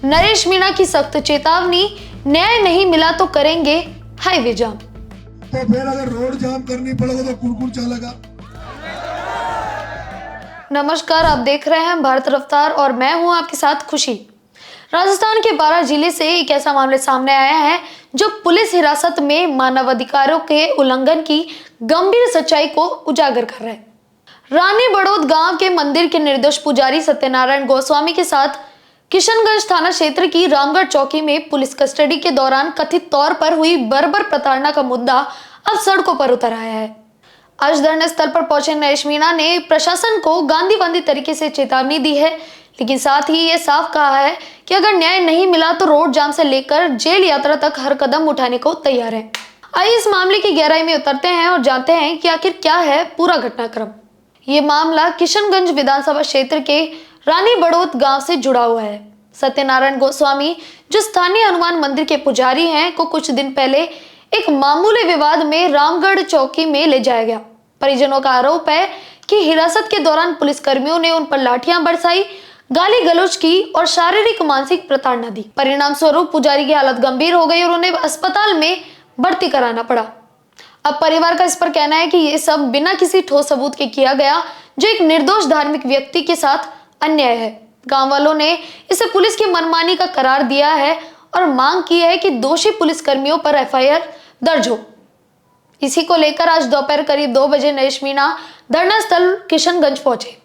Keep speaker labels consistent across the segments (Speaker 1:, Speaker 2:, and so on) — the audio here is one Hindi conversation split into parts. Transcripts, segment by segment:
Speaker 1: नरेश मीणा की सख्त चेतावनी, न्याय नहीं मिला तो करेंगे हाईवे जाम।
Speaker 2: तो फिर अगर रोड जाम करनी पड़ेगा तो कुड़कुड़ चलेगा।
Speaker 1: नमस्कार, आप देख रहे हैं भारत रफ्तार और मैं हूं आपके साथ खुशी। राजस्थान के 12 जिले से एक ऐसा मामला सामने आया है जो पुलिस हिरासत में मानवाधिकारों के उल्लंघन की गंभीर सच्चाई को उजागर कर रहा है। रानी बड़ौद गांव के मंदिर के निर्दोष पुजारी सत्यनारायण गोस्वामी के साथ किशनगंज थाना क्षेत्र की रामगढ़ चौकी में पुलिस कस्टडी के दौरान कथित तौर पर हुई बर्बर प्रताड़ना का मुद्दा अब सड़कों पर उतर आया है। आज धरने स्थल पर पहुंचे नरेश मीणा ने प्रशासन को गांधीवादी तरीके से चेतावनी दी है, लेकिन साथ ही ये साफ कहा है कि अगर न्याय नहीं मिला तो रोड जाम से लेकर जेल यात्रा तक हर कदम उठाने को तैयार है। आइए इस मामले की गहराई में उतरते हैं और जानते हैं कि आखिर क्या है पूरा घटनाक्रम। ये मामला किशनगंज विधानसभा क्षेत्र के रानी बड़ौद गांव से जुड़ा हुआ है। सत्यनारायण गोस्वामी, जो स्थानीय हनुमान मंदिर के पुजारी हैं, को कुछ दिन पहले एक मामूली विवाद में रामगढ़ चौकी में ले जाया गया। परिजनों का आरोप है कि हिरासत के दौरान पुलिस कर्मियों ने उन पर लाठियां बरसाई, गाली गलौज की और शारीरिक मानसिक प्रताड़ना दी। परिणाम स्वरूप पुजारी की हालत गंभीर हो गई और उन्हें अस्पताल में भर्ती कराना पड़ा। अब परिवार का इस पर कहना है कि ये सब बिना किसी ठोस सबूत के किया गया, जो एक निर्दोष धार्मिक व्यक्ति के साथ अन्याय है। गांव वालों ने इसे पुलिस की मनमानी का करार दिया है और मांग की है कि दोषी पुलिस कर्मियों पर एफआईआर दर्ज हो। इसी को लेकर आज दोपहर करीब 2 बजे नरेश मीणा धरना स्थल किशनगंज पहुंचे।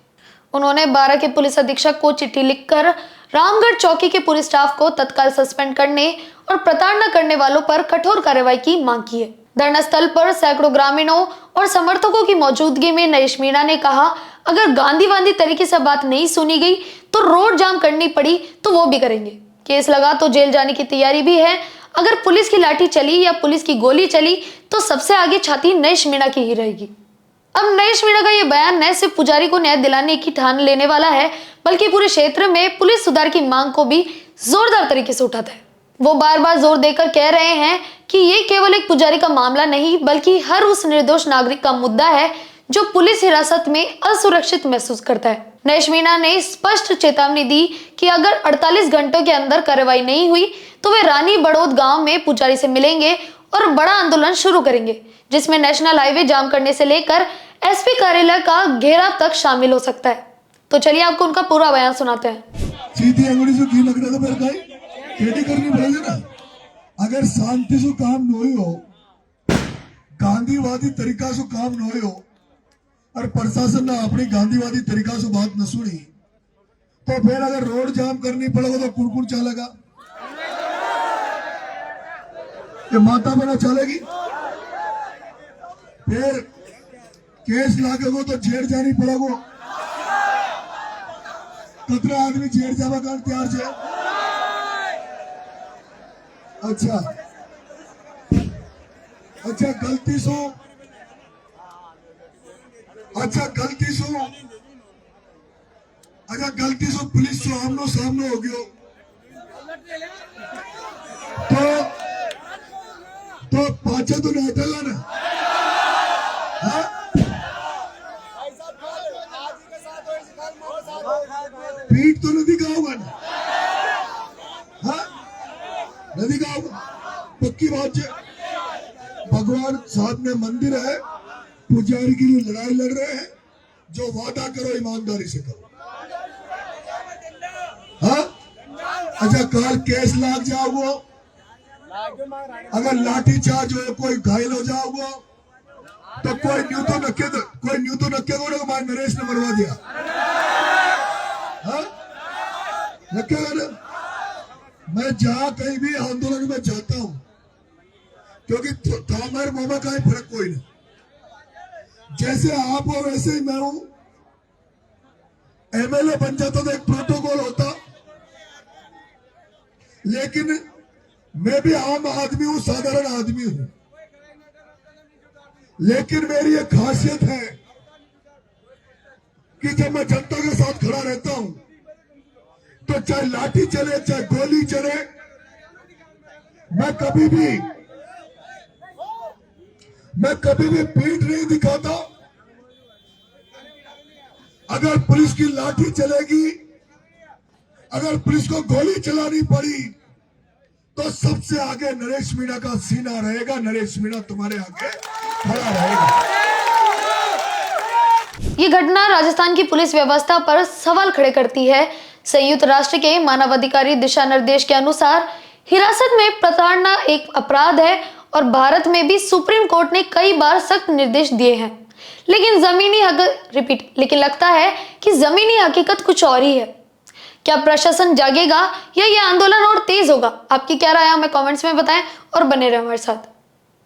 Speaker 1: उन्होंने 12 के पुलिस अधीक्षक को चिट्ठी लिखकर रामगढ़ चौकी के पुलिस स्टाफ को तत्काल सस्पेंड करने और प्रताड़ना करने वालों पर कठोर कार्रवाई की मांग की है। धरना स्थल पर सैकड़ों ग्रामीणों और समर्थकों की मौजूदगी में नरेश मीणा ने कहा, अगर गांधीवादी तरीके से बात नहीं सुनी गई तो रोड जाम करनी पड़ी तो वो भी करेंगे। केस लगा तो जेल जाने की तैयारी भी है। अगर पुलिस की लाठी चली या पुलिस की गोली चली तो सबसे आगे छाती नरेश मीणा की ही रहेगी। अब नरेश मीणा का ये बयान न सिर्फ पुजारी को न्याय दिलाने की ठान लेने वाला है, बल्कि पूरे क्षेत्र में पुलिस सुधार की मांग को भी जोरदार तरीके से उठाता है। वो बार बार जोर देकर कह रहे हैं कि ये केवल एक पुजारी का मामला नहीं, बल्कि हर उस निर्दोष नागरिक का मुद्दा है जो पुलिस हिरासत में असुरक्षित महसूस करता है। नरेश मीणा ने स्पष्ट चेतावनी दी कि अगर 48 घंटों के अंदर कार्रवाई नहीं हुई तो वे रानी बड़ौद गांव में पुजारी से मिलेंगे और बड़ा आंदोलन शुरू करेंगे, जिसमें नेशनल हाईवे जाम करने से लेकर एसपी कार्यालय का घेराव तक शामिल हो सकता है। तो चलिए आपको उनका पूरा बयान सुनाते हैं।
Speaker 2: सीधी अंगुली से घी लग रहा था, फिर कहीं खेती करनी पड़ेगी ना। अगर शांति से काम नहीं हो, गांधीवादी तरीका से काम नहीं हो और प्रशासन ने अपनी गांधीवादी तरीका से बात न सुनी तो फिर अगर रोड जाम करनी पड़ेगा तो कुड़कुड़ चलेगा। ये माता बना चलेगी। फिर केस लागेगा तो जेल जानी पड़ेगा। कितना आदमी जेल जावा कर तैयार है। अच्छा गलती सो पुलिस से आमनो सामने हो गयो तो पाचे तो नहीं हटेगा ना। हाँ? पीठ तो नहीं दिखाओगा ना। हाँ? नहीं दिखाओगा, पक्की बात है। भगवान सामने मंदिर है, पुजारी के लिए लड़ाई लड़ रहे हैं। जो वादा करो ईमानदारी से करो। हाँ? अच्छा, कल केस लाग जाओगे, अगर लाठी चार्ज हो, कोई घायल हो जाओगे तो कोई न्यू तो नक्के को हमारे नरेश ने मरवा दिया। हाँ? नक्केगा ना। मैं जहां कहीं भी आंदोलन में जाता हूं, क्योंकि हमारे मामा का फर्क कोई नहीं। जैसे आप हो वैसे ही मैं हूं। एमएलए बन जाता तो एक प्रोटोकॉल होता, लेकिन मैं भी आम आदमी हूं, साधारण आदमी हूं। लेकिन मेरी एक खासियत है कि जब मैं जनता के साथ खड़ा रहता हूं तो चाहे लाठी चले चाहे गोली चले, मैं कभी भी पीठ नहीं दिखाता। अगर पुलिस की लाठी चलेगी, अगर पुलिस को गोली चलानी पड़ी तो सबसे आगे नरेश मीणा का सीना रहेगा। नरेश मीणा तुम्हारे आगे खड़ा रहेगा।
Speaker 1: ये घटना राजस्थान की पुलिस व्यवस्था पर सवाल खड़े करती है। संयुक्त राष्ट्र के मानवाधिकार दिशा निर्देश के अनुसार हिरासत में प्रताड़ना एक अपराध है और भारत में भी सुप्रीम कोर्ट ने कई बार सख्त निर्देश दिए हैं। लेकिन लगता है कि जमीनी हकीकत कुछ और ही है। क्या प्रशासन जागेगा या ये आंदोलन और तेज होगा? आपकी क्या राय है हमें कमेंट्स में बताएं और बने रहें हमारे साथ।